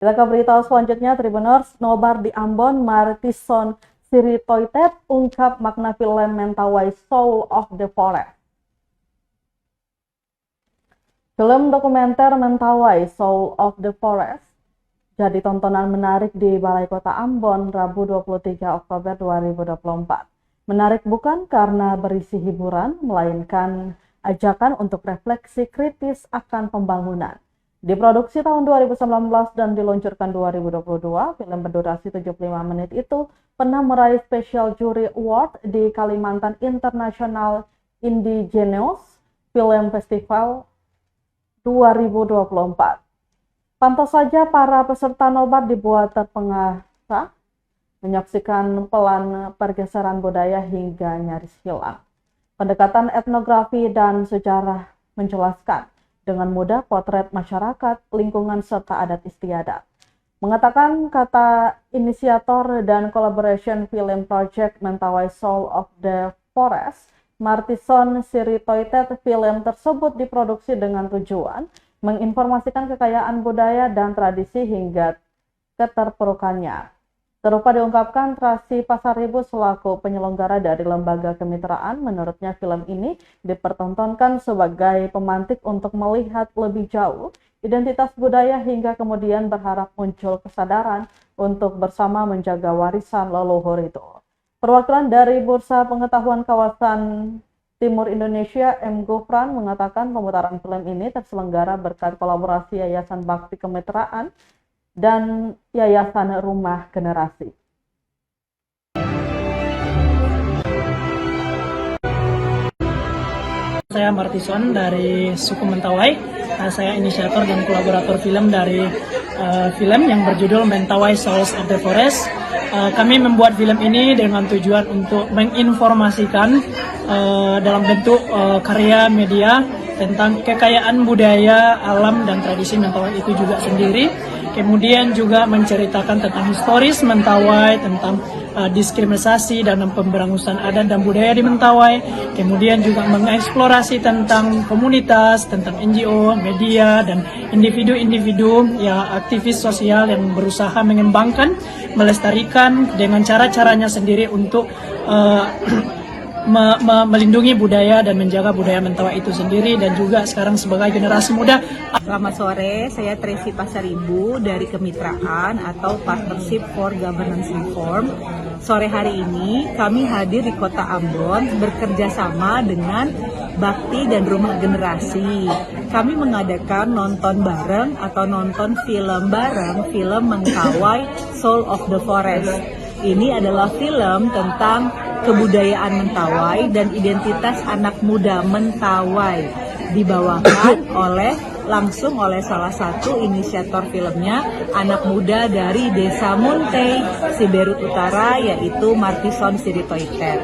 Kita ke berita selanjutnya, Tribuners. Nobar di Ambon, Martison Siritoitet ungkap makna film Mentawai Soul of the Forest. Film dokumenter Mentawai Soul of the Forest jadi tontonan menarik di Balai Kota Ambon Rabu 23 Oktober 2024. Menarik bukan karena berisi hiburan, melainkan ajakan untuk refleksi kritis akan pembangunan. Diproduksi tahun 2019 dan diluncurkan 2022, film berdurasi 75 menit itu pernah meraih Special Jury Award di Kalimantan International Indigenous Film Festival 2024. Pantas saja para peserta nobar dibuat terpengaruh menyaksikan pelan pergeseran budaya hingga nyaris hilang. Pendekatan etnografi dan sejarah menjelaskan dengan mudah potret masyarakat, lingkungan, serta adat istiadat. Mengatakan kata inisiator dan collaboration film project Mentawai Soul of the Forest, Martison Siritoitet, film tersebut diproduksi dengan tujuan menginformasikan kekayaan budaya dan tradisi hingga keterpurukannya. Serupa diungkapkan Trasi Pasaribu selaku penyelenggara dari lembaga kemitraan. Menurutnya film ini dipertontonkan sebagai pemantik untuk melihat lebih jauh identitas budaya hingga kemudian berharap muncul kesadaran untuk bersama menjaga warisan leluhur itu. Perwakilan dari Bursa Pengetahuan Kawasan Timur Indonesia, M. Gufran, mengatakan pemutaran film ini terselenggara berkat kolaborasi Yayasan Bakti Kemitraan dan Yayasan Rumah Generasi. Saya Martison dari suku Mentawai. Saya inisiator dan kolaborator film dari film yang berjudul Mentawai Souls of the Forest. Kami membuat film ini dengan tujuan untuk menginformasikan dalam bentuk karya media tentang kekayaan budaya, alam, dan tradisi Mentawai itu juga sendiri. Kemudian juga menceritakan tentang historis Mentawai, tentang diskriminasi dalam pemberangusan adat dan budaya di Mentawai. Kemudian juga mengeksplorasi tentang komunitas, tentang NGO, media, dan individu-individu ya aktivis sosial yang berusaha mengembangkan, melestarikan dengan cara-caranya sendiri untuk melindungi budaya dan menjaga budaya Mentawai itu sendiri, dan juga sekarang sebagai generasi muda. Selamat sore, saya Trasi Pasaribu dari Kemitraan atau Partnership for Governance Reform. Sore hari ini kami hadir di Kota Ambon bekerja sama dengan Bakti dan Rumah Generasi. Kami mengadakan nonton bareng atau nonton film bareng, film Mentawai Soul of the Forest. Ini adalah film tentang kebudayaan Mentawai dan identitas anak muda Mentawai, dibawakan langsung oleh salah satu inisiator filmnya, anak muda dari Desa Muntei, Siberut Utara, yaitu Martison Siritoitet.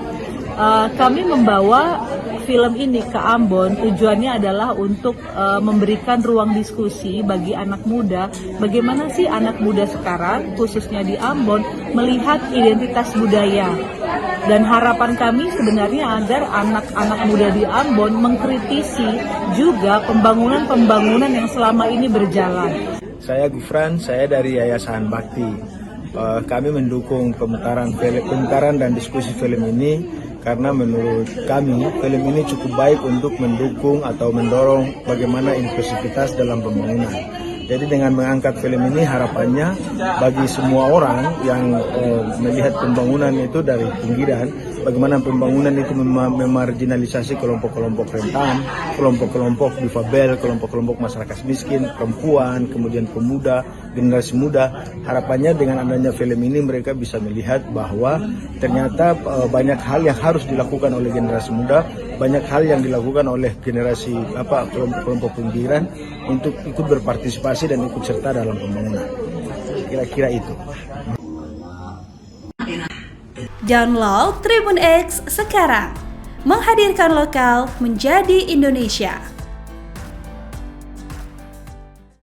Kami membawa film ini ke Ambon, tujuannya adalah untuk memberikan ruang diskusi bagi anak muda, bagaimana sih anak muda sekarang, khususnya di Ambon, melihat identitas budaya. Dan harapan kami sebenarnya agar anak-anak muda di Ambon mengkritisi juga pembangunan-pembangunan yang selama ini berjalan. Saya Gufran, saya dari Yayasan Bakti. Kami mendukung pemutaran dan diskusi film ini karena menurut kami film ini cukup baik untuk mendukung atau mendorong bagaimana inklusivitas dalam pembangunan. Jadi dengan mengangkat film ini harapannya bagi semua orang yang melihat pembangunan itu dari pinggiran, bagaimana pembangunan itu memarginalisasi kelompok-kelompok rentan, kelompok-kelompok difabel, kelompok-kelompok masyarakat miskin, perempuan, kemudian pemuda, generasi muda. Harapannya dengan adanya film ini mereka bisa melihat bahwa ternyata banyak hal yang harus dilakukan oleh generasi muda, banyak hal yang dilakukan oleh generasi kelompok-kelompok pinggiran untuk ikut berpartisipasi dan ikut serta dalam pembangunan. Kira-kira itu. Download Tribun X sekarang, menghadirkan lokal menjadi Indonesia.